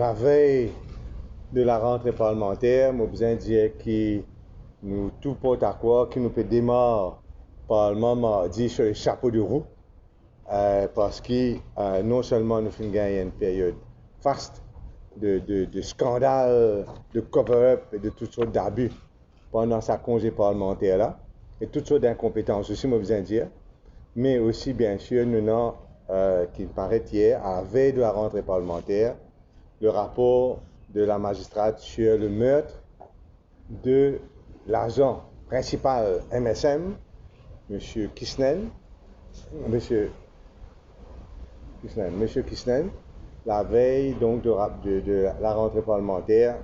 la veille de la rentrée parlementaire, je besoin de dire que nous tout porte à quoi, que nous peut démarrer Parlement mardi sur les chapeaux de roue, parce que non seulement nous finissons gagner une période faste de scandales, de cover-up et de toutes sortes d'abus pendant sa congé parlementaire là, et toutes sortes d'incompétences aussi, je besoin de dire, mais aussi bien sûr, nous avons, qui paraît hier, à la veille de la rentrée parlementaire, le rapport de la magistrate sur le meurtre de l'agent principal MSM, M. Kisnen, la veille donc de la rentrée parlementaire,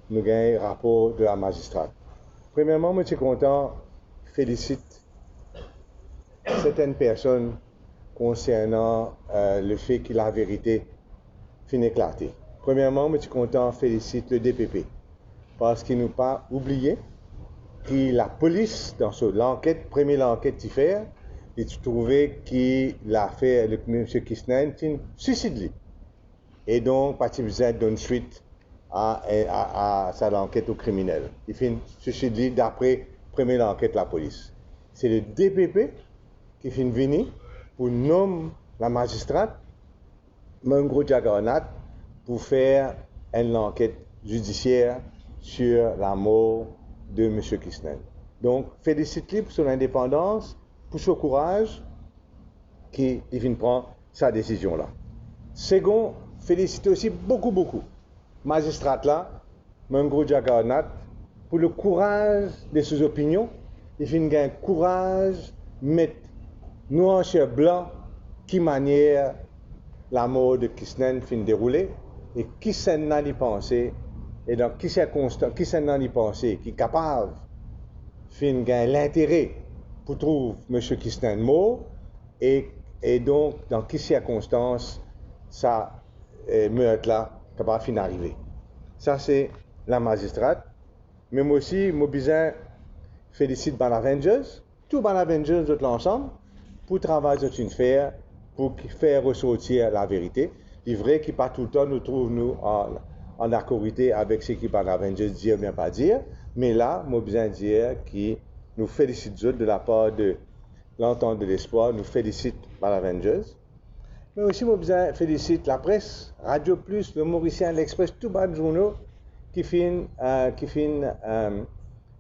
nous avons un rapport de la magistrate. Premièrement, je suis content, félicite certaines personnes concernant le fait que la vérité finit éclatée. Premièrement, je suis content, félicite le DPP, parce qu'il n'a pas oublié que la police, dans l'enquête, première enquête qu'il fait, il trouvait qu'il a fait le M. Kisnen un suicide. Et donc, pas besoin de donner suite à sa enquête au criminel. Il fait un suicide d'après première enquête de la police. C'est le DPP qui fait venir pour nommer la magistrate, Mungro Jagannath, pour faire une enquête judiciaire sur la mort de M. Kisnen. Donc, félicite-lui pour son indépendance, pour son courage, qu'il vient prendre sa décision-là. Second, félicite aussi beaucoup, magistrat là, Mungro Jagannath, pour le courage de ses opinions. Il vient gagner courage, mettre noir sur blanc, qui manière la mort de Kisnen fin dérouler, et qui s'en a y pensé, et dans qui circonstance, qui s'en a y pensé, qui est capable, fin gagner l'intérêt pour trouver M. Kisnen mort, et donc dans quelles circonstances ça meurtre-là capable fin arriver. Ça c'est la magistrate. Mais moi aussi, moi besoin félicite Banavengers, tout Banavengers de l'ensemble, pour le travail qu'ils ont fait, pour faire ressortir la vérité. Il est vrai que pas tout le temps nous trouvons en accordité avec ce que Banavengers dit ou bien pas dire, mais là, moi besoin dire que nous félicitons de la part de l'entente de l'espoir, nous félicitons Banavengers. Mais aussi, moi besoin félicite la presse, Radio Plus, le Mauricien, l'Express, tous les journaux qui finissent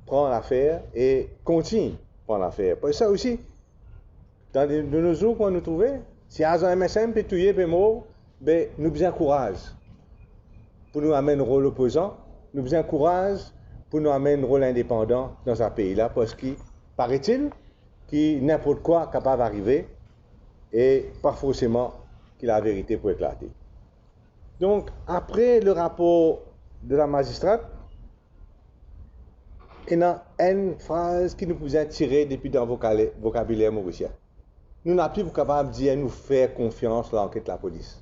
prendre l'affaire et continuent prendre l'affaire. Parce que ça aussi, de nos jours, quand nous trouvons, si agent MSM peut tuer, peut mort, ben, nous besoin courage pour nous amener un rôle opposant, nous besoin courage pour nous amener un rôle indépendant dans un pays-là, parce qu'il paraît-il que n'importe quoi est capable d'arriver et pas forcément que la vérité peut éclater. Donc, après le rapport de la magistrate, il y a une phrase qui nous pouvait tirer depuis dans le vocabulaire mauricien. Nous n'avons plus capable de dire nous faire confiance dans l'enquête de la police.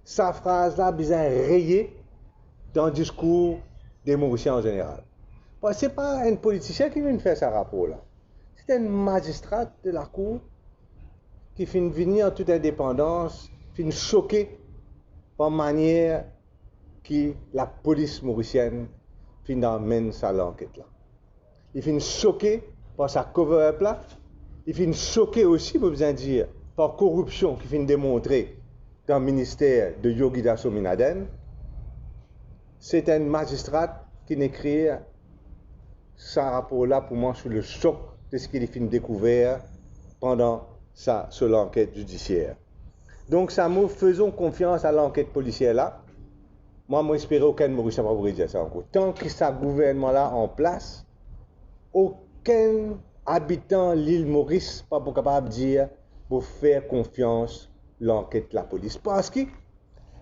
Sa phrase-là, besoin rayée dans le discours des Mauriciens en général. Parce que ce n'est pas un politicien qui vient faire ce rapport-là. C'est un magistrat de la cour qui finit venir en toute indépendance, finit choqué par la manière que la police mauricienne finit d'amener ça l'enquête-là. Il finit choqué par sa cover-up là. Il finit choqué aussi, pour besoin dire, par corruption qui finit démontrer dans le ministère de Yogita Sominaden. C'est un magistrat qui écrit ce rapport-là pour moi sur le choc de ce qu'il finit découvert pendant sur l'enquête judiciaire. Donc, ça nous faisons confiance à l'enquête policière là. Moi, j'espère aucun Mauricien va vous dire ça encore. Tant que ce gouvernement-là en place, aucun habitant l'île Maurice pas capable de dire pour faire confiance l'enquête de la police. Parce que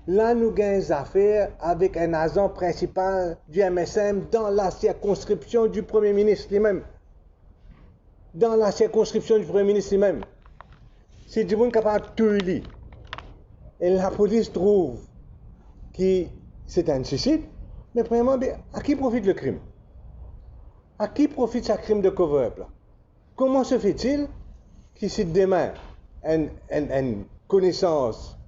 là, nous avons des affaires avec un agent principal du MSM dans la circonscription du Premier ministre lui-même. Dans la circonscription du Premier ministre lui-même. C'est du monde capable de tuer. Et la police trouve que c'est un suicide. Mais premièrement, à qui profite le crime? À qui profite ce crime de cover-up là? Comment se fait-il que si demain une connaissance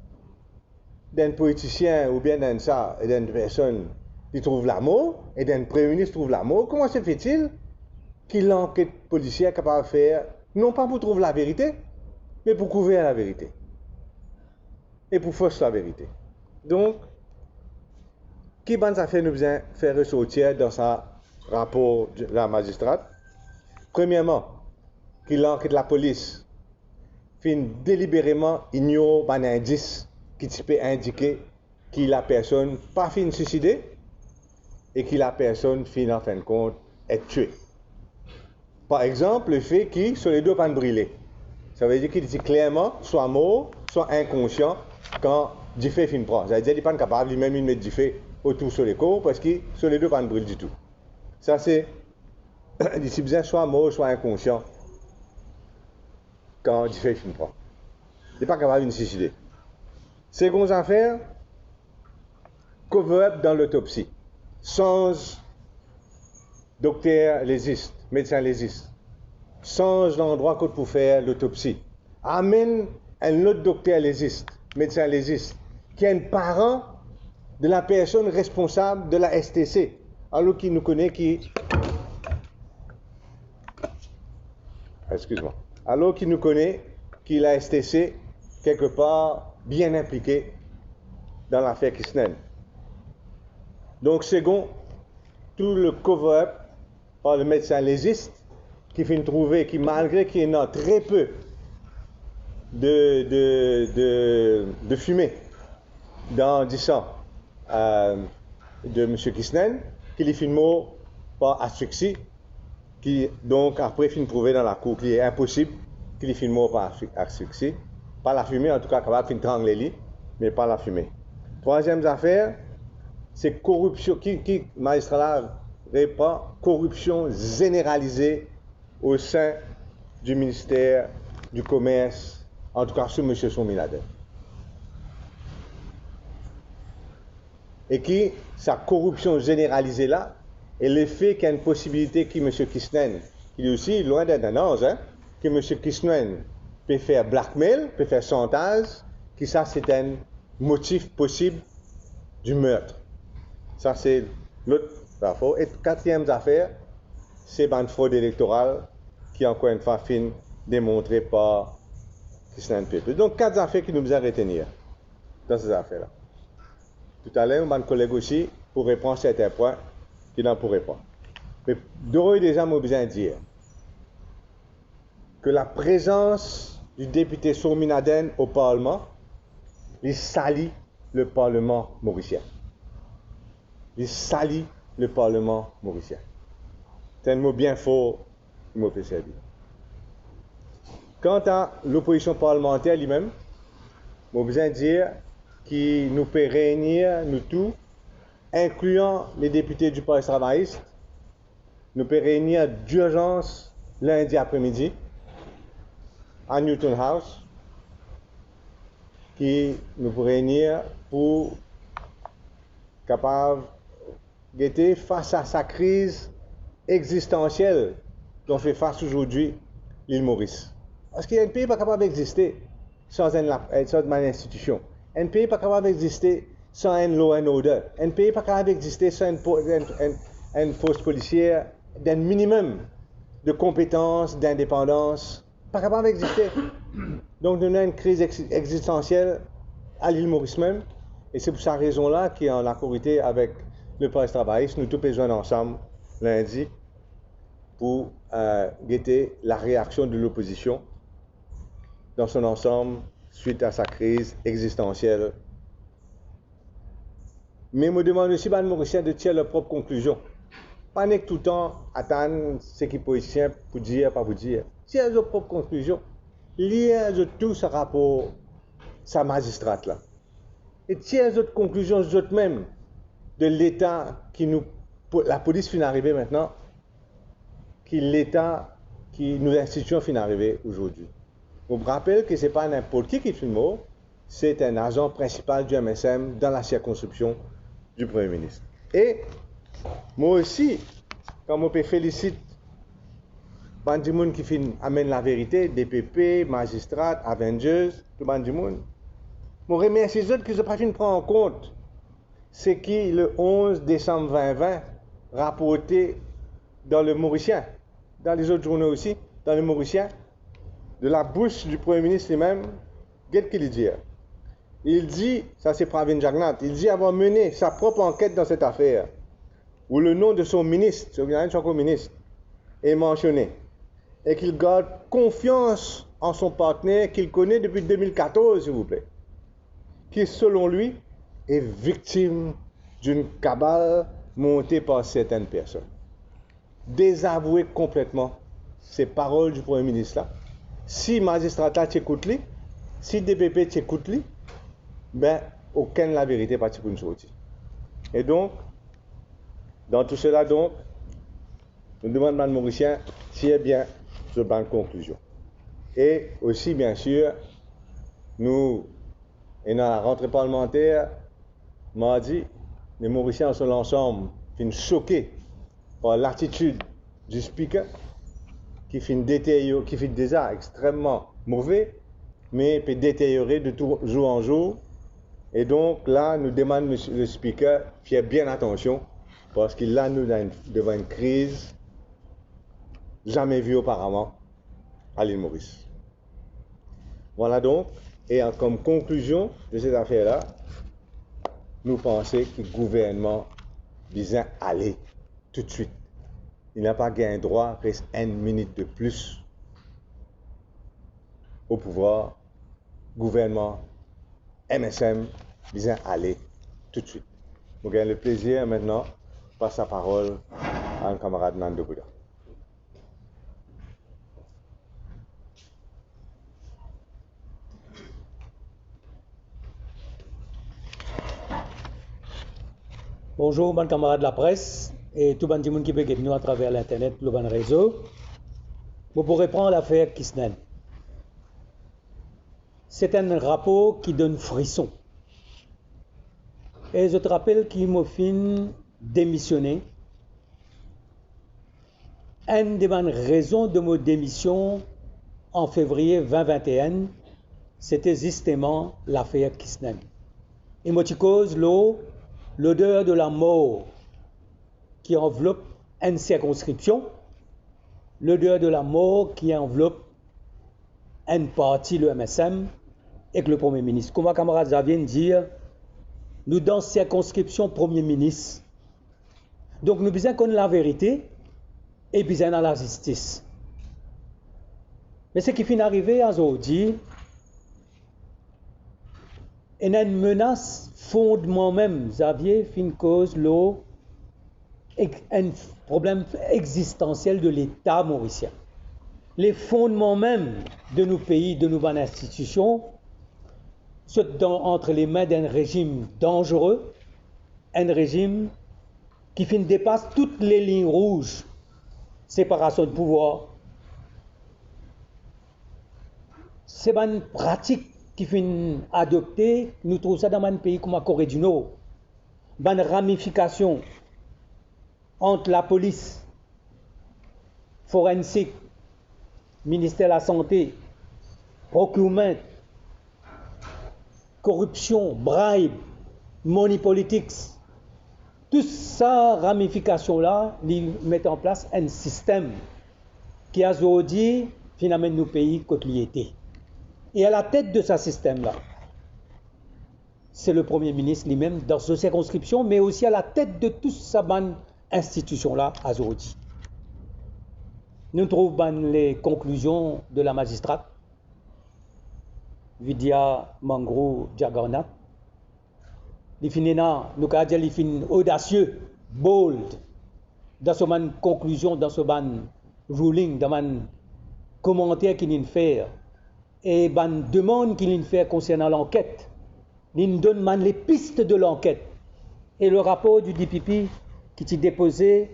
d'un politicien ou bien d'un ça, et d'une personne qui trouve l'amour, et d'un premier ministre trouve l'amour, comment se fait-il qu'il l'enquête policière est capable de faire, non pas pour trouver la vérité, mais pour couvrir la vérité. Et pour fausser la vérité. Donc, qui bonne affaire nous besoin faire ressortir dans ce rapport de la magistrate? Premièrement, qu'il l'enquête la police fin délibérément ignore un indice qui peut indiquer que la personne pas fin suicidée et que la personne fin en fin de compte est tuée. Par exemple, le fait qu'il sur les deux pas brûlés. Ça veut dire qu'il dit clairement soit mort, soit inconscient quand du fait fin prend. Ça veut dire qu'il n'est pas capable lui-même de mettre du fait autour sur les corps parce que sur les deux pas brûlés du tout. Ça c'est d'ici bien soit mort, soit inconscient quand du fait fin prend. Il n'est pas capable de se suicider. Seconde affaire, cover-up dans l'autopsie. Sans docteur légiste, médecin légiste. Sans l'endroit pour faire l'autopsie. Amène un autre docteur légiste, médecin légiste, qui est un parent de la personne responsable de la STC. Alors qu'il nous connaît excuse-moi. Alors qu'il nous connaît qu'il la STC quelque part bien impliqué dans l'affaire Kisnen. Donc, second, tout le cover-up par le médecin légiste qui fait trouver que malgré qu'il y en a très peu de fumée dans du sang de M. Kisnen, qu'il est fait mort par asphyxie, qui donc après fin prouvé dans la cour qu'il est impossible qu'il est fait mort par asphyxie. Pas la fumée, en tout cas, capable de trangler les lits, mais pas la fumée. Troisième affaire, c'est corruption, qui magistrat là répond, corruption généralisée au sein du ministère du Commerce, en tout cas sur M. Sominaden. Et qui, sa corruption généralisée là, et le fait qu'il y a une possibilité que M. Kisnen, il est aussi loin d'être un ange, hein, que M. Kisnen peut faire blackmail, peut faire chantage, que ça c'est un motif possible du meurtre. Ça c'est l'autre affaire. Et quatrième affaire, c'est une fraude électorale qui encore une fois fin démontrée par Kisnen Pepe. Donc quatre affaires qui nous besoin retenir dans ces affaires-là. Tout à l'heure, mon collègue aussi pour répondre à certains points qui n'en pourraient pas. Mais d'aujourd'hui déjà, moi besoin de dire que la présence du député Sominaden au Parlement, il salit le Parlement mauricien. Il salit le Parlement mauricien. C'est un mot bien fort, le mot peut servir. Quant à l'opposition parlementaire lui-même, je besoin de dire qu'il nous peut réunir, nous tous, incluant les députés du Parti travailliste, nous peut réunir d'urgence lundi après-midi à Newton House, qui nous peut réunir pour capable d'être face à sa crise existentielle dont fait face aujourd'hui l'île Maurice. Parce qu'il y a un pays pas capable d'exister sans une institution. Un pays pas capable d'exister sans un law and order. Un pays pas capable d'exister sans une force policière d'un minimum de compétences, d'indépendance. Pas capable d'exister. Donc, nous avons une crise existentielle à l'île Maurice même. Et c'est pour cette raison-là qu'en accord avec le Parti travailliste, nous tous besoin ensemble lundi pour guetter la réaction de l'opposition dans son ensemble suite à sa crise existentielle. Mais me demande aussi les Mauriciens de tirer leurs propres conclusions. Pas que tout le temps attendre ce qui est politicien pour dire, pas vous dire. Tirer leurs propres conclusions. Lire tout ce rapport, sa magistrate là. Et tirer les autres conclusions eux-mêmes de l'État qui nous, la police finit d'arriver maintenant, qui l'État, qui nous institutions finit d'arriver aujourd'hui. Je vous rappelle que ce n'est pas n'importe qui fait le mot, c'est un agent principal du MSM dans la circonscription du Premier ministre. Et moi aussi, quand je félicite les gens qui amènent la vérité, DPP, magistrats, Avengers, tout le monde, Je remercie les autres qui n'ont pas fait prendre en compte ce qui, le 11 décembre 2020, rapporté dans le Mauricien, dans les autres journaux aussi, dans le Mauricien, de la bouche du Premier ministre lui-même, qu'est-ce qu'il dit? Il dit, ça c'est Pravin Jagnnath, il dit avoir mené sa propre enquête dans cette affaire, où le nom de son ministre, son ministre, est mentionné, et qu'il garde confiance en son partenaire qu'il connaît depuis 2014, s'il vous plaît, qui, selon lui, est victime d'une cabale montée par certaines personnes. Désavouer complètement ces paroles du Premier ministre là. Si magistrat t'écoute lui, si DPP t'écoute lui, ben aucune la vérité pas pour nous sortir. Et donc, dans tout cela donc, nous demandons à Mauricien si est bien ce banc de conclusion. Et aussi bien sûr, nous, et dans la rentrée parlementaire, mardi, les Mauriciens sur l'ensemble finissent choqués par l'attitude du speaker qui finit détériorer, qui fait déjà extrêmement mauvais, mais peut détériorer de jour en jour. Et donc là, nous demandons le speaker de faire bien attention parce qu'il là nous devant une crise jamais vue auparavant à l'île Maurice. Voilà donc, et comme conclusion de cette affaire-là, nous pensons que le gouvernement vient aller tout de suite. Il n'a pas gagné droit, reste une minute de plus au pouvoir. Gouvernement, MSM, vient aller tout de suite. Nous avons le plaisir maintenant de passer la parole à un camarade Nando Bouda. Bonjour, mes camarades de la presse et tout le monde qui peut nous à travers l'internet, le bon réseau. Vous pourrez prendre l'affaire Kisnen. C'est un rapport qui donne frisson. Et je te rappelle qu'il m'a fait démissionner. Une des raisons de ma démission en février 2021, c'était justement l'affaire Kisnen. Et moi, tu causes l'odeur de la mort qui enveloppe une circonscription, l'odeur de la mort qui enveloppe une partie, le MSM, et que le Premier ministre. Comme ma camarade vient de dire, nous dans circonscription Premier ministre. Donc nous besoin qu'on ait la vérité et besoin dans la justice. Mais ce qui finit d'arriver à aujourd'hui, il y a une menace fondement même, Xavier, fin cause l'eau, un problème existentiel de l'État mauricien. Les fondements même de nos pays, de nos institutions, sont entre les mains d'un régime dangereux, un régime qui dépasse toutes les lignes rouges, séparation de pouvoir. C'est une pratique qui finit adoptée, nous trouvons ça dans un pays comme la Corée du Nord. Une ramification entre la police, forensique, ministère de la Santé, procurement, corruption, bribe, money politics, toute ça ramification-là, ils mettent en place un système qui a aujourd'hui finalement nos pays côté. Et à la tête de ce système-là, c'est le Premier ministre lui-même dans sa circonscription, mais aussi à la tête de toute sa bonne institution-là à aujourd'hui. Nous trouvons les conclusions de la magistrate Vidya Mangro Jagannath. Il finit nous avons dit qu'il audacieux, bold, dans ce conclusion, dans ce ruling, dans ce commentaire qu'il vient faire, et ban demande qu'il vient faire concernant l'enquête. Il donne les pistes de l'enquête. Et le rapport du DPP qui est déposé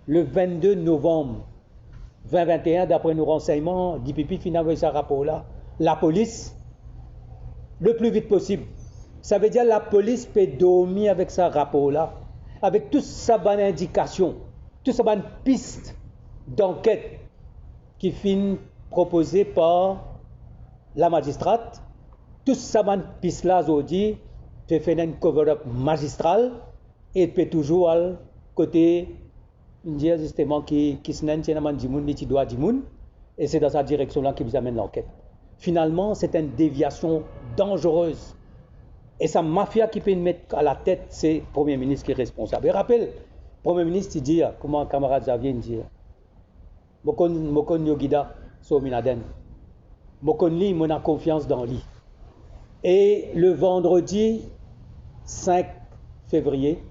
le 22 novembre 2021, d'après nos renseignements, DPP finit avec ce rapport-là. La police, le plus vite possible. Ça veut dire que la police peut dormir avec ce rapport-là, avec toute sa bonne indication, toute sa bonne piste d'enquête qui finit proposée par la magistrate tout ça, piste là, aujourd'hui, fait faire un cover-up magistral et peut toujours à côté, dire justement qui se n'a pas dit moun, qui doit dire moun, et c'est dans cette direction-là qui vous amène l'enquête. Finalement, c'est une déviation dangereuse. Et sa mafia qui peut mettre à la tête, c'est le Premier ministre qui est responsable. Et rappelle, le Premier ministre, il dit, comment camarade Xavier dit, Mokon Yogida, Sominaden. Mokon Li, mon a confiance dans lui. Et le vendredi 5 février,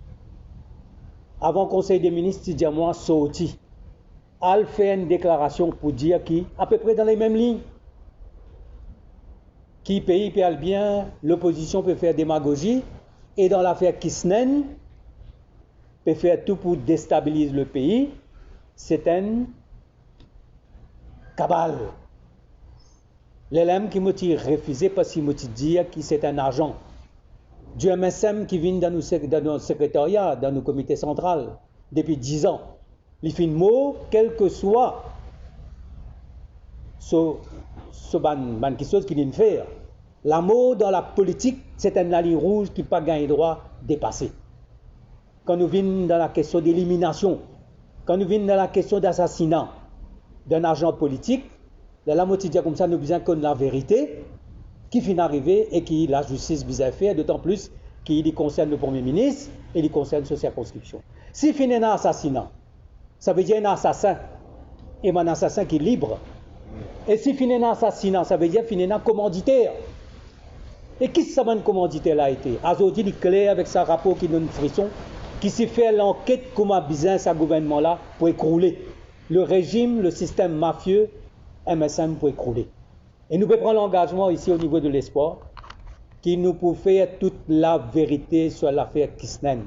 avant le Conseil des ministres, il dit à moi, sorti. Al fait une déclaration pour dire qu'il à peu près dans les mêmes lignes. Qui pays peut bien, l'opposition peut faire démagogie, et dans l'affaire Kisnen, peut faire tout pour déstabiliser le pays. C'est une cabale. L'élève qui m'a refusé parce qu'il m'a dit que c'est un agent du MSM qui vient dans nos secrétariats, dans nos comités centrales, depuis 10 ans. Il fait un mot, quel que soit ce ban qui chose qu'il vient faire. L'amour dans la politique, c'est une ligne rouge qui n'a pas gagné droit de dépasser. Quand nous venons dans la question d'élimination, quand nous venons dans la question d'assassinat d'un agent politique, dans la moitié comme ça, nous besoin qu'on la vérité qui finit d'arriver et qui la justice besoin faire, d'autant plus qu'il concerne le Premier ministre et il concerne sa circonscription. Si finit un assassinat, ça veut dire un assassin, et un assassin qui est libre. Et si finit un assassinat, ça veut dire finit un commanditaire. Et qui ce commanditaire a été? Aujourd'hui, il est clair avec sa rapport qui donne frisson, qui s'est fait l'enquête comment bien ce gouvernement-là pour écrouler le régime, le système mafieux, MSM pour écrouler. Et nous pouvons prendre l'engagement ici au niveau de l'espoir, qui nous peut faire toute la vérité sur l'affaire Kisnen.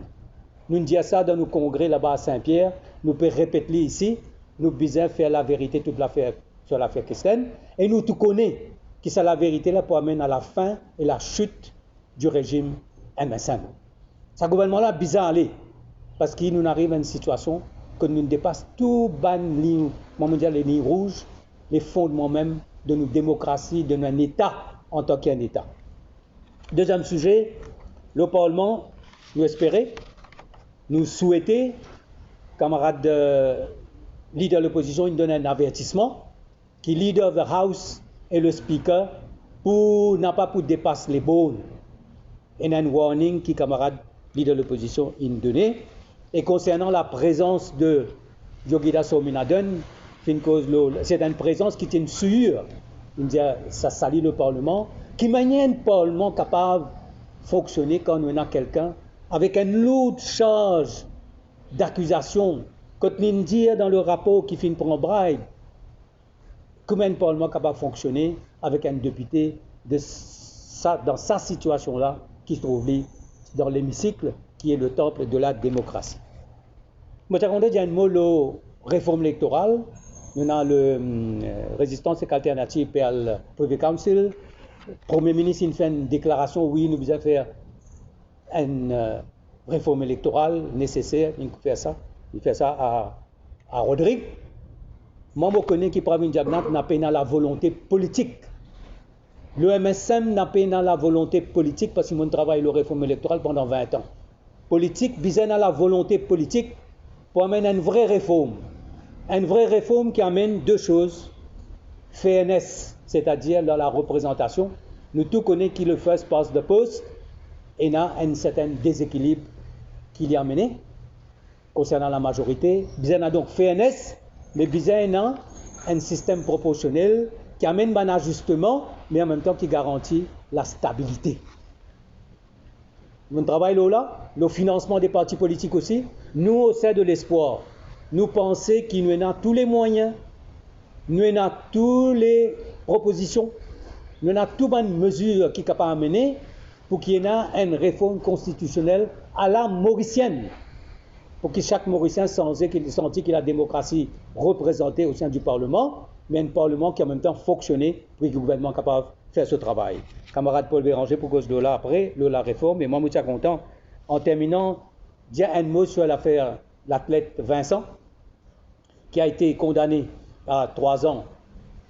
Nous disons ça dans nos congrès là-bas à Saint-Pierre, nous pouvons répéter ici, nous besoin faire la vérité toute l'affaire sur l'affaire Kisnen, et nous tout connaissons qui c'est la vérité là pour amener à la fin et la chute du régime MSM. Ce gouvernement-là a bizarre aller, parce qu'il nous arrive à une situation que nous dépasse tout ban ligne, les lignes rouges, les fondements même de nos démocraties, de notre État en tant qu'un État. Deuxième sujet, le Parlement, nous espérons, nous souhaitons, camarades leader de l'opposition, il donne un avertissement, qui leader of the House et le speaker, pour n'a pas pour dépasser les bornes. Et un warning qui camarade leader de l'opposition il donné. Et concernant la présence de Yogida Sominaden, c'est une présence qui est sûre. Il dit ça salit le Parlement, qui manie un Parlement capable de fonctionner quand on a quelqu'un avec une lourde charge d'accusation. Quand on dit dans le rapport qui finit pour un bribe, comment un Parlement capable de fonctionner avec un député dans sa situation-là qui se trouve dans l'hémicycle qui est le temple de la démocratie. Moi, il y a un mot, la réforme électorale. Nous avons le résistance et alternative pour le Privy Council. Le Premier ministre il fait une déclaration, oui, nous devons faire une réforme électorale nécessaire. Il fait ça. Il fait ça à Rodrigue. Moi, je connais qui prend une diagnose n'a pas la volonté politique. Le MSM n'a pas la volonté politique parce qu'il travaille la réforme électorale pendant 20 ans. Politique, bisène à la volonté politique pour amener une vraie réforme. Une vraie réforme qui amène deux choses. Fairness, c'est-à-dire dans la représentation. Nous tous connaissons qui le first past the post et il y a un certain déséquilibre qui y a amené concernant la majorité. Bisène a donc fairness, mais bisène a un système proportionnel qui amène un ajustement, mais en même temps qui garantit la stabilité. Nous travaillons là, le financement des partis politiques aussi. Nous, au sein de l'espoir, nous pensons qu'il nous a tous les moyens, nous avons toutes les propositions, nous avons toutes les mesures qui sont capables de mener pour qu'il y ait une réforme constitutionnelle à la mauricienne. Pour que chaque Mauricien sente qu'il y a la démocratie représentée au sein du Parlement, mais un Parlement qui en même temps fonctionné pour que le gouvernement soit capable de faire ce travail. Camarade Paul Béranger, pour cause de là après, la réforme, et moi je suis content. En terminant, dire un mot sur l'affaire l'athlète Vincent, qui a été condamné à 3 ans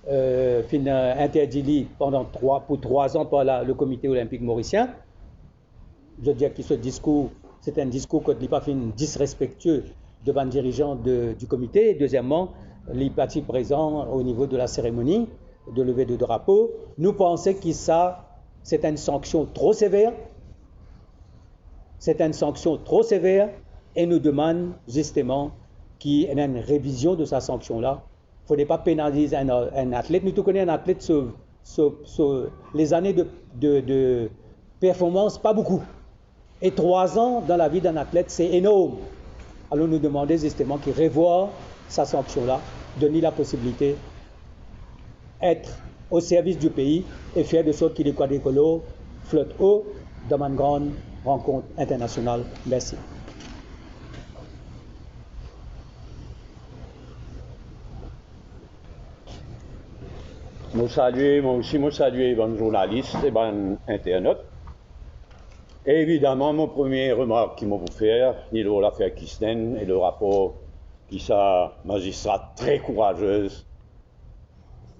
interdit pour 3 ans par le comité olympique mauricien. Je dirais que ce discours, c'est un discours qui n'est pas fin disrespectueux devant les dirigeants du comité. Et deuxièmement, les partis présents au niveau de la cérémonie de levée de drapeau, nous pensons que ça, c'est une sanction trop sévère. C'est une sanction trop sévère et nous demandons justement qu'il y ait une révision de sa sanction-là. Il ne faudrait pas pénaliser un athlète. Nous tous connaissons un athlète sur les années de performance, pas beaucoup. Et 3 ans dans la vie d'un athlète, c'est énorme. Alors nous demandons justement qu'il revoie sa sanction-là, donner la possibilité d'être au service du pays et faire de sorte qu'il est quadricolore flotte haut dans une grande rencontre internationale. Merci. Moi aussi, je salue les journalistes et les internautes. Et évidemment, mon premier remarque qui m'a vous faire, c'est l'affaire Kisten et le rapport qui sa magistrat très courageuse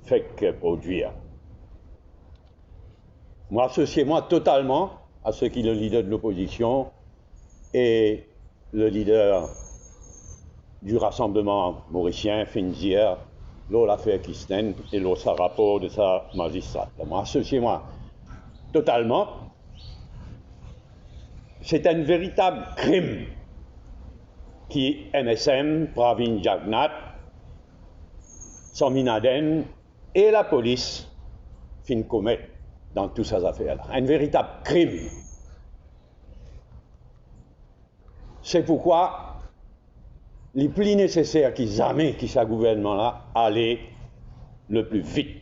fait que produire. Moi, associez-moi totalement à ce qui est le leader de l'opposition et le leader du rassemblement mauricien, Finzier, l'affaire Kisten et le rapport de sa magistrate. Moi, associez-moi totalement. C'est un véritable crime qui MSM, Pravin Jagnnath, Sami Naden et la police commettent dans toutes ces affaires-là. Un véritable crime. C'est pourquoi il est plus nécessaire qu'ils jamais que ce gouvernement-là allait le plus vite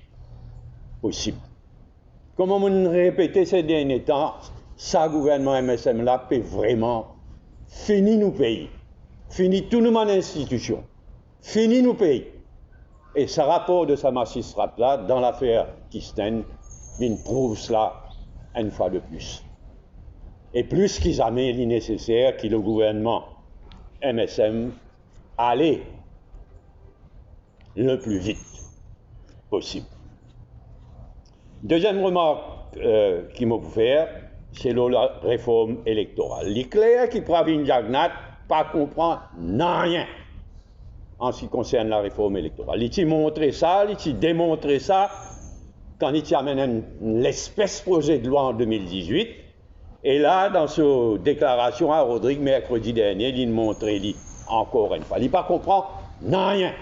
possible. Comme on répétait ces derniers temps, ce gouvernement MSM-là peut vraiment finir nos pays, finir tout nos institutions, finir nos pays. Et ce rapport de sa magistrate-là, dans l'affaire Kisten, il prouve cela une fois de plus. Et plus qu'il jamais il est nécessaire que le gouvernement MSM allait le plus vite possible. Deuxième remarque qu'il m'a faire, c'est la réforme électorale. Il est clair que Pravin Jagnnath pas comprend rien en ce qui concerne la réforme électorale. Il a montré ça, il a démontré ça quand il amène l'espèce projet de loi en 2018. Et là, dans sa déclaration à Rodrigue mercredi dernier, il a montré encore une fois. Il ne comprend rien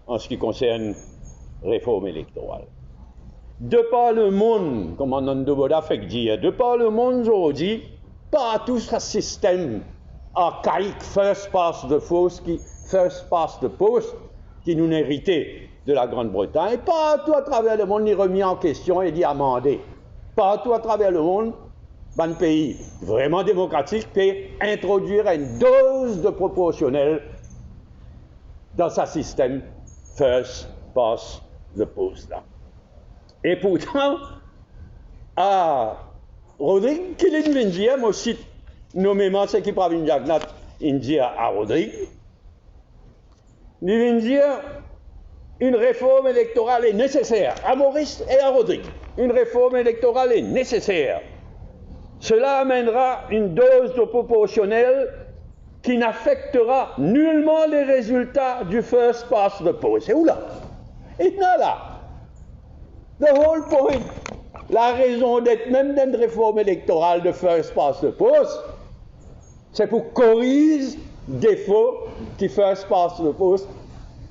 en ce qui concerne la réforme électorale. De par le monde, comme Ananda Boda fait dire, de par le monde aujourd'hui, pas tout ce système archaïque first past the post qui nous héritait de la Grande-Bretagne, partout à travers le monde, il est remis en question et dit amendé. Partout à travers le monde, un pays vraiment démocratique peut introduire une dose de proportionnel dans ce système first past the post là. Et pourtant, à Rodrigue, qu'il est venu dire, moi aussi, nommément ce qui Pravin Jagnnath, il dit à Rodrigue, il vient dire une réforme électorale est nécessaire, à Maurice et à Rodrigue. Une réforme électorale est nécessaire. Cela amènera une dose de proportionnel qui n'affectera nullement les résultats du first past the post. C'est où là? Et là. The whole point, la raison d'être même d'une réforme électorale de first past the post, c'est pour corriger défauts qui first past the post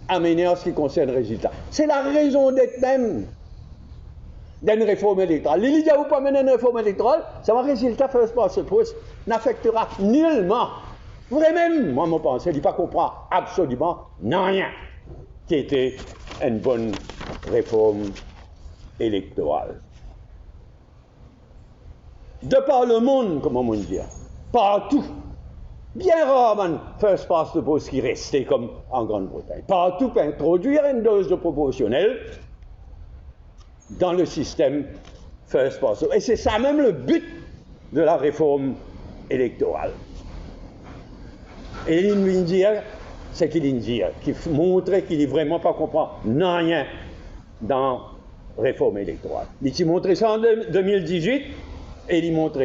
amener en ce qui concerne le résultat. C'est la raison d'être même d'une réforme électorale. Il dit à vous pas mener une réforme électorale, ça va résultat first past the post n'affectera nullement. Vraiment, moi, mon pensée, il ne pas comprendre absolument rien qui était une bonne réforme électorale. De par le monde, comment on dit, partout, bien rarement, first past the post qui restait comme en Grande-Bretagne. Partout pour introduire une dose de proportionnel dans le système first past the post. Et c'est ça même le but de la réforme électorale. Et l'Indien, c'est qu'il dit, qui montrait qu'il n'est vraiment pas comprendre rien dans la réforme électorale. Il a montré ça en 2018 et il montre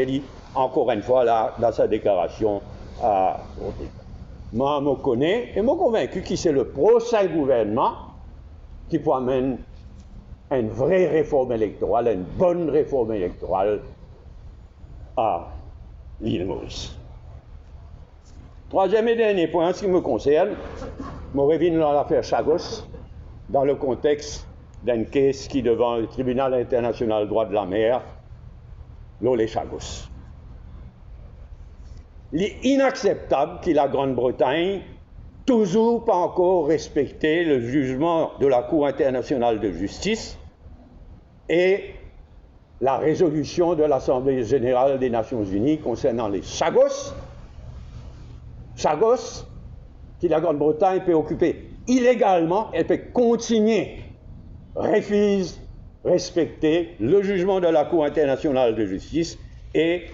encore une fois là, dans sa déclaration à moi, je connais et je suis convaincu que c'est le prochain gouvernement qui peut amener une vraie réforme électorale, une bonne réforme électorale à l'île Maurice. Troisième et dernier point, en ce qui me concerne, je reviens dans l'affaire Chagos, dans le contexte d'une caisse qui devant le tribunal international des droits de la mer, l'Olé Chagos. Il est inacceptable que la Grande-Bretagne toujours pas encore respecté le jugement de la Cour internationale de justice et la résolution de l'Assemblée générale des Nations unies concernant les Chagos. Chagos, que la Grande-Bretagne peut occuper illégalement, elle peut continuer, refuse respecter le jugement de la Cour internationale de justice et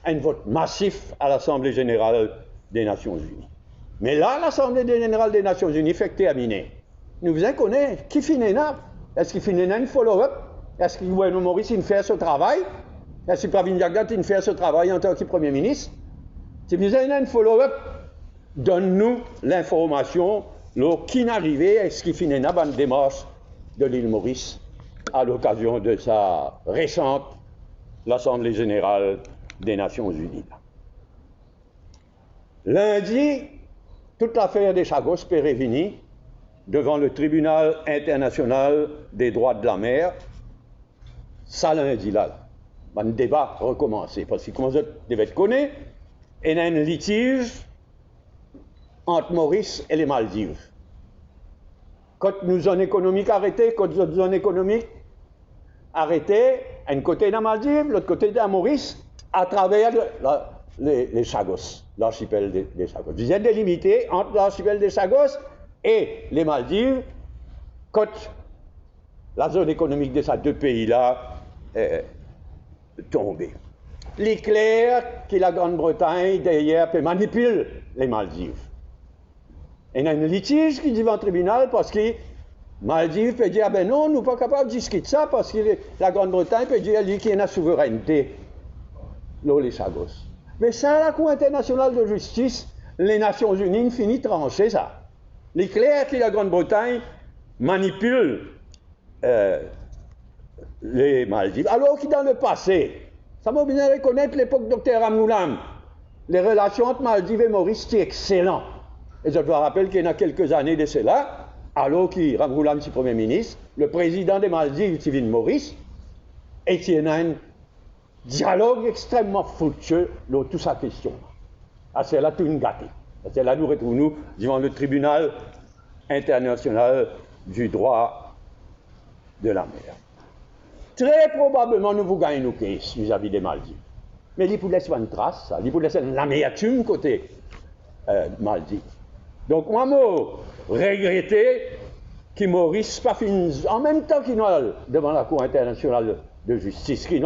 un vote massif à l'Assemblée générale des Nations unies. Mais là, l'Assemblée générale des Nations unies fait terminer. Nous vous connaissons qui finit là. Est-ce qu'il finit là une follow-up? Est-ce que le Maurice il fait ce travail? Est-ce que Pravin Jagnat il fait ce travail en tant que Premier ministre? Si vous avez une follow-up, donne-nous l'information qui n'arrivait, est-ce qu'il finit là dans la démarche de l'île Maurice à l'occasion de sa récente l'Assemblée générale des Nations unies. Lundi, toute l'affaire des Chagos peut revenir devant le tribunal international des droits de la mer. Ça lundi là, le débat recommencé. Parce que comme vous devez connaître, il y a un litige entre Maurice et les Maldives. Quand nous zone économique arrêtée, quand nous zone économique arrêtée, un côté de la Maldive, l'autre côté de la Maurice, à travers les Chagos, l'archipel des Chagos. Vous êtes délimité entre l'archipel des Chagos et les Maldives, quand la zone économique de ces deux pays-là est tombée. Il est clair que la Grande-Bretagne, d'ailleurs, peut manipuler les Maldives. Il y a un litige qui dit devant le tribunal parce que Maldives peut dire, ah ben non, nous ne sommes pas capables de discuter ça parce que la Grande-Bretagne peut dire qu'il y a une souveraineté. Les Chagos. Mais ça, la Cour internationale de justice, les Nations unies finissent de trancher ça. Il est clair que la Grande-Bretagne manipule les Maldives, alors que dans le passé, ça m'a bien reconnaître l'époque du Dr Ramgoolam, les relations entre Maldives et Maurice étaient excellentes. Et je dois rappeler qu'il y a quelques années de cela, alors que Ramgoolam est Premier ministre, le président des Maldives, Tivin Maurice, et il y a un dialogue extrêmement fructueux dans toute sa question. C'est là tout une gâtée. C'est là nous retrouvons devant le tribunal international du droit de la mer. Très probablement, nous vous gagnons nos cases vis-à-vis des Maldives. Mais il faut laisser une trace, il faut laisser l'amertume côté Maldives. Donc, moi, je regrette que Maurice pas fini, en même temps qu'il est devant la Cour internationale de justice, qui est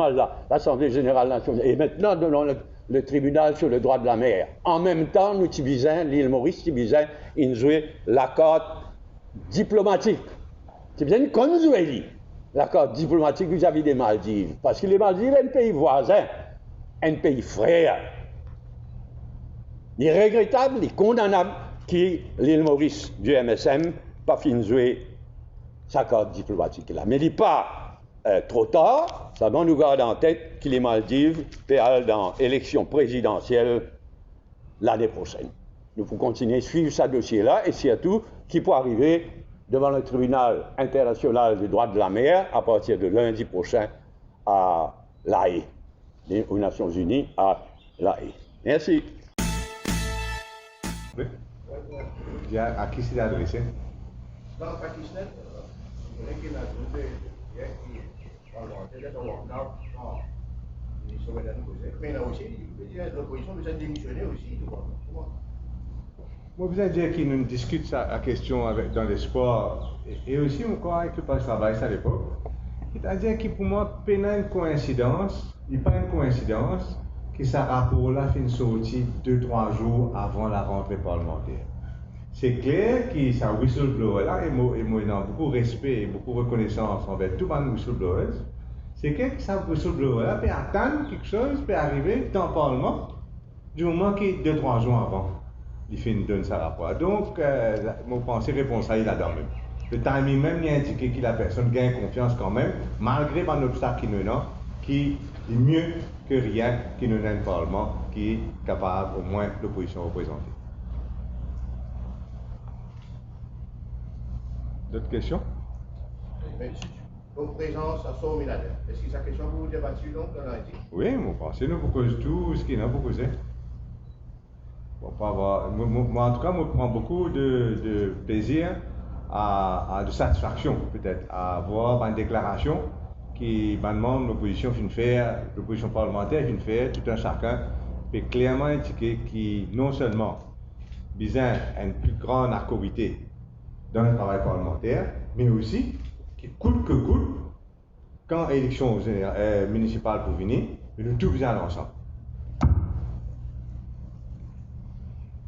l'Assemblée générale nationale, et maintenant devant le tribunal sur le droit de la mer. En même temps, nous utilisons, l'île Maurice, il joue l'accord diplomatique. C'est bien comme jouer l'accord diplomatique vis-à-vis des Maldives. Parce que les Maldives sont un pays voisin, un pays frère. Il est regrettable, il est condamnable que l'île Maurice du MSM pas fini de jouer cet accord diplomatique là. Mais il n'est pas trop tard, ça doit nous garder en tête que les Maldives peuvent aller dans l'élection présidentielle l'année prochaine. Nous pouvons continuer à suivre ce dossier-là et surtout qui peut arriver devant le tribunal international des droits de la mer à partir de lundi prochain à La Haye, aux Nations Unies à La Haye. Merci. Oui. À qui c'est adressé? Dans le Pakistan, on est qu'il a trouvé mais là aussi, l'opposition nous a démissionné aussi. Moi, vous avez dit qu'il nous discute la question dans les sports et aussi encore avec le Parti travail à l'époque. C'est-à-dire que pour moi, il n'y a pas une coïncidence, que ce rapport-là finit sorti 2-3 jours avant la rentrée parlementaire. c'est clair que ça whistleblower là, et moi, j'ai beaucoup de respect et beaucoup de reconnaissance envers tous les whistleblowers, c'est que ça whistleblower là peut attendre quelque chose, peut arriver dans le Parlement, du moment qu'il y a 2-3 jours avant, il donne sa rapport. Donc, mon pensée répond ça, il a dans même. Le timing même il indique que la personne gagne confiance quand même, malgré un obstacle qui est mieux que rien qui nous donne un Parlement qui est capable au moins l'opposition représentée. D'autres questions? Donc, présence à son militaire. Est-ce que c'est question que vous débattez donc dans la Oui, mon pensée, nous vous cause tout ce qu'il y a pour causer. Bon, pas avoir, moi, en tout cas, moi, je prends beaucoup de plaisir de satisfaction, peut-être, à avoir une déclaration qui demande l'opposition l'opposition parlementaire vient faire, tout un chacun peut clairement indiquer qui non seulement besoin une plus grande activité dans le travail parlementaire, mais aussi qui coûte que coûte, quand l'élection municipale pour venir, nous tous besoin ensemble.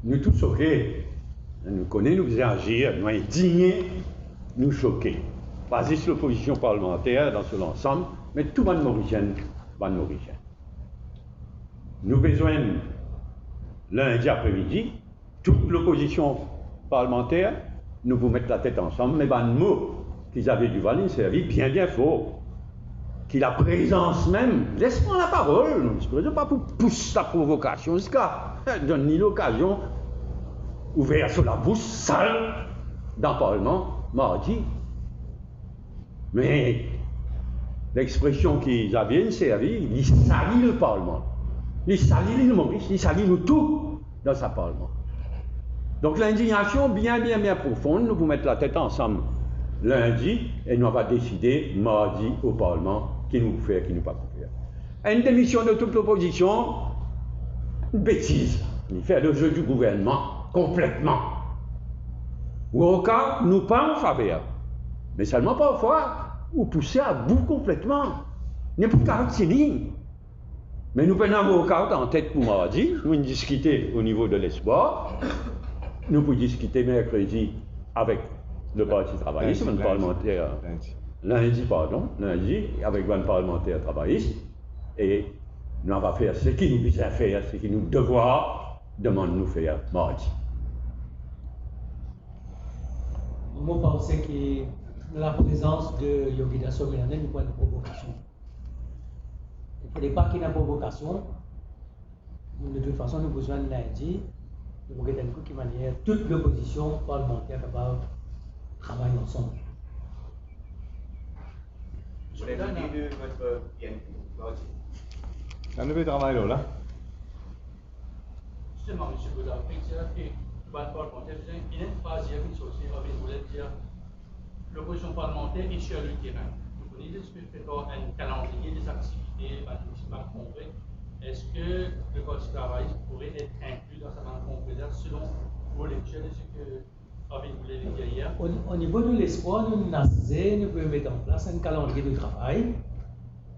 Nous tous choqués. Nous connaissons, nous agir, nous indigner, nous choquer. Basé sur l'opposition parlementaire dans son ensemble, mais tout le monde mauricien, Nous besoin, lundi après-midi, toute l'opposition parlementaire, nous vous mettre la tête ensemble, mais ben mots qu'ils avaient du Valin servi bien fort. Qui la présence même, laisse-moi la parole, je ne pas pour pousser la provocation, ce gars, donne-lui l'occasion, ouvert sur la bouche sale dans le Parlement, mardi. Mais l'expression qu'ils avaient servi, ils salient le Parlement, ils salient l'île Maurice, ils salient nous tous dans ce Parlement. Donc l'indignation bien profonde, nous vous mettre la tête ensemble lundi et nous va décider mardi au Parlement qui nous fait, qui nous pas faire. Une démission de toute l'opposition, une bêtise, il fait le jeu du gouvernement complètement. Ou au cas, nous pas en faveur, mais seulement parfois, ou pousser à bout complètement. N'importe quelle ligne. Mais nous prenons vos cartes en tête pour mardi, nous discuter au niveau de l'espoir, nous pouvons discuter mercredi avec le Parti travailliste, le parlementaire. Lundi, avec le parlementaire travailliste, et nous allons faire ce qui nous vise à faire, ce qui nous devoir demande nous faire mardi. Moi, je pense que la présence de Yogida Somilanen est une point de provocation. Il ne fallait pas qu'il y ait une provocation. De toute façon, nous avons besoin de lundi. Nous avons besoin de manière toute l'opposition parlementaire capable de travailler ensemble. Vous avez dit de votre PNP, mardi. Ça nous fait travailler là. Justement, M. Godard, c'est là que le parlementaire, il y a une phrase qui est aussi, vous voulez dire, l'opposition parlementaire est sur le terrain. Vous connaissez ce que fait un calendrier des activités municipales concrètes. Est-ce que le Parti travailliste pourrait être inclus dans sa mandat concrète selon vos lectures de ce que Robin voulait dire hier? Au niveau de l'espoir, nous pouvons mettre en place un calendrier de travail.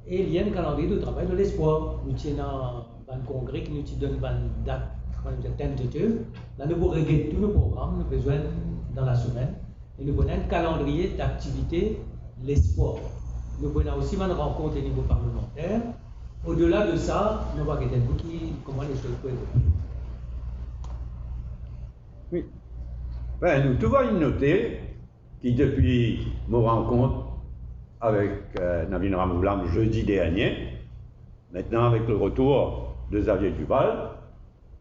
Et il y a un calendrier de travail de l'espoir. Nous tenons un congrès qui nous donne une date, tentative. Là, nous pouvons régler tous nos programmes, nous avons besoin dans la semaine. Et nous avons un calendrier d'activité, l'espoir. Nous avons aussi une rencontre au niveau parlementaire. Au-delà de ça, nous allons regarder comment les choses peuvent être. Oui. Ben, nous devons noter que depuis nos rencontres avec Navin Ramoulam jeudi dernier, maintenant avec le retour de Xavier Duval,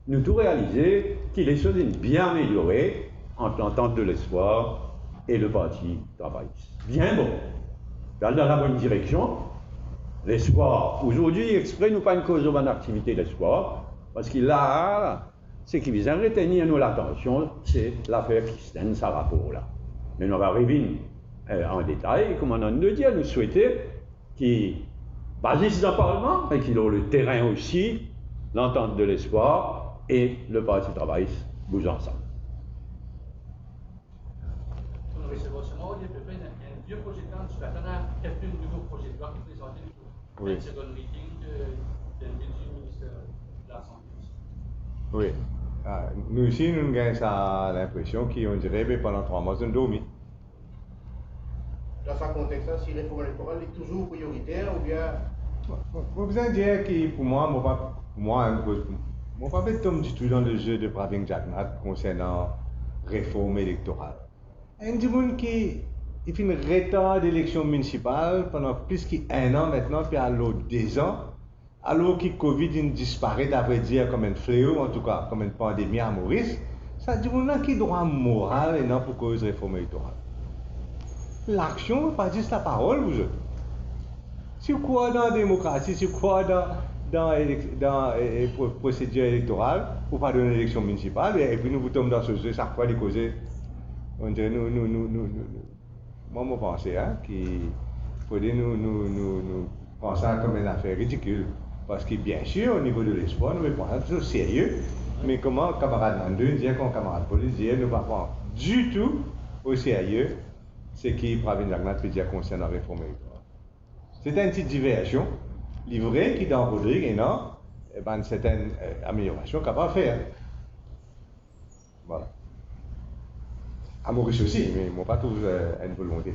nous avons réalisé que les choses sont bien améliorées entre l'entente de l'espoir et le Parti travailliste. Bien bon. Dans la bonne direction. L'espoir, aujourd'hui, exprès, nous pas une cause de bonne activité l'espoir, parce qu'il a, ce qui vient retenir nous l'attention, c'est l'affaire Christine, sa rapport là. Mais nous allons revenir en détail, comme on a de dire, nous souhaitons qu'il bâtisse le Parlement, et qu'il ait le terrain aussi, l'entente de l'espoir et le Parti travailliste, vous ensemble. Il y a un vieux projet de loi, tu attends à quelques nouveaux projets de loi qui présentent oui. Le second meeting du ministère de la Santé. Oui. Nous ici, nous avons ça l'impression qu'on dirait que pendant 3 mois, nous avons dormi. Dans ce contexte-là, si la réforme électorale est toujours prioritaire ou bien. Vous besoin de dire que pour moi, je ne pas tomber du tout dans le jeu de Pravin Jagnat concernant réforme électorale. Il y a des gens qui font une retard d'élection municipale pendant plus qu'1 an maintenant, puis à l'autre 2 ans, alors que Covid disparaît, d'après dire, comme un fléau, en tout cas, comme une pandémie à Maurice. Ça dit qu'on a qui droit moral et non pour cause de réforme électorale. L'action, pas juste la parole, vous autres. Si vous croyez dans la démocratie, si vous croyez dans la procédure électorale, vous pas donner l'élection municipale, et puis nous vous tombons dans ce jeu, chaque fois les causer. On dirait moi, je pense qu'il faudrait nous penser comme une affaire ridicule. Parce que bien sûr, au niveau de l'espoir, nous ne prenons pas au sérieux, mais comment camarade Mandou dit qu'un camarade policier ne va pas du tout au sérieux ce qui Pravin Jagnat peut dire concernant la réforme électorale. C'est une petite diversion, livrée qui dans Rodrigue et non, une certaine amélioration qu'on va faire. Voilà. À Maurice aussi, mais ils n'ont pas tous une volonté.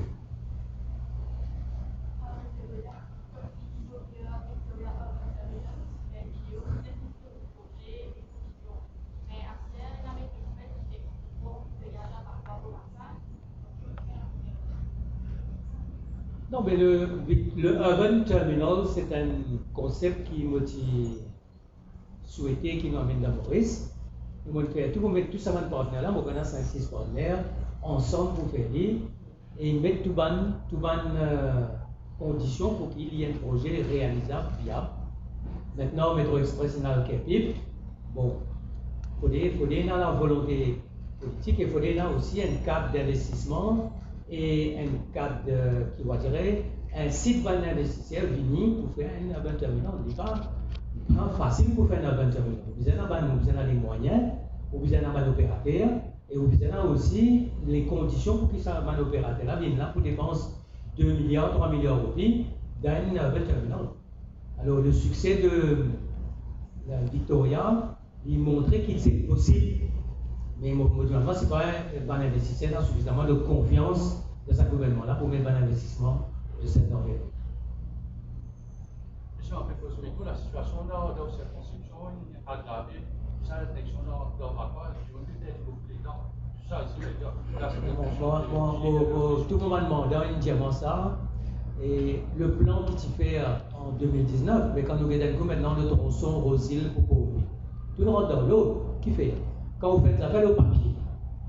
Non, mais le Urban Terminal, c'est un concept qui m'a souhaité, qui nous amène dans Maurice. Nous allons faire tout, nous mettre tous ces partenaires là, nous avons 5-6 partenaires, ensemble pour faire lire, et ils mettent toutes les conditions pour qu'il y ait un projet réalisable, viable. Maintenant, Métro Express est dans le Quai. Bon, il faut la volonté politique, il faut aussi un cadre d'investissement et un cadre qui va dire un site d'investisseur venu pour faire un urban terminal. Ce n'est pas facile pour faire un urban terminal. Vous avez les moyens, vous avez un opérateur et vous avez aussi les conditions pour qu'il soit un opérateur vienne là pour dépenser 2 milliards, 3 milliards de roupies dans un urban terminal. Alors le succès de Victoria, il montrait qu'il c'est possible. Mais modulalement, ce n'est pas un investisseur qui a suffisamment de confiance dans ce gouvernement-là pour mettre un investissement de cette envergure. Monsieur, en fait, la situation dans la circonscription est aggravée. Ça, l'élection dans Raqqa, je veux peut-être beaucoup les temps. Ça, ici, tout le monde demande un diamant ça. Et le plan qui s'est fait en 2019, mais quand nous regardons maintenant le tronçon Rosil pour pauvres, tout le monde dans l'eau, qui fait? Quand vous faites affaire au papier,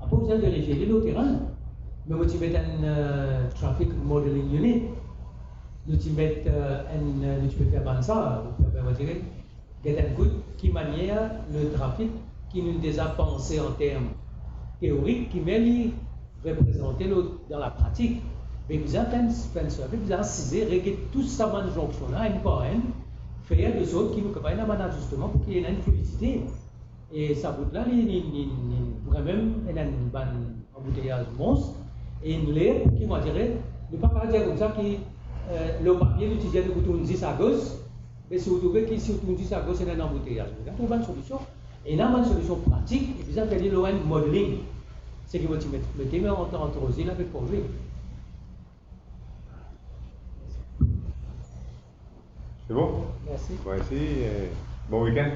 après vous allez vérifier l'eau terrain. Mais vous mettez un traffic modeling unit, nous mettons tu peux faire ça, vous pouvez faire un good qui manière le trafic qui nous déjà pensé en termes théoriques, qui met représenter dans la pratique. Mais vous avez un service, vous avez cisé, régler tout ça dans la jonction-là, une par une, faire des autres qui nous capables d'un ajustement pour qu'il y ait une fluidité. Et ça route-là, vraiment, il y a un embouteillage monstre, et une l'air qui m'a dit, ne pas dire comme ça que le papier l'utilisait de tourner 10 à gauche, mais si vous trouvez que si vous tournez 10 à gauche, il y a un embouteillage. Vous trouvez une solution, et là, une solution pratique, et puis ça fait le modeling. C'est qui va te mettre entre Rosine avec pour lui. C'est bon? Merci. Bon, ici, bon week-end.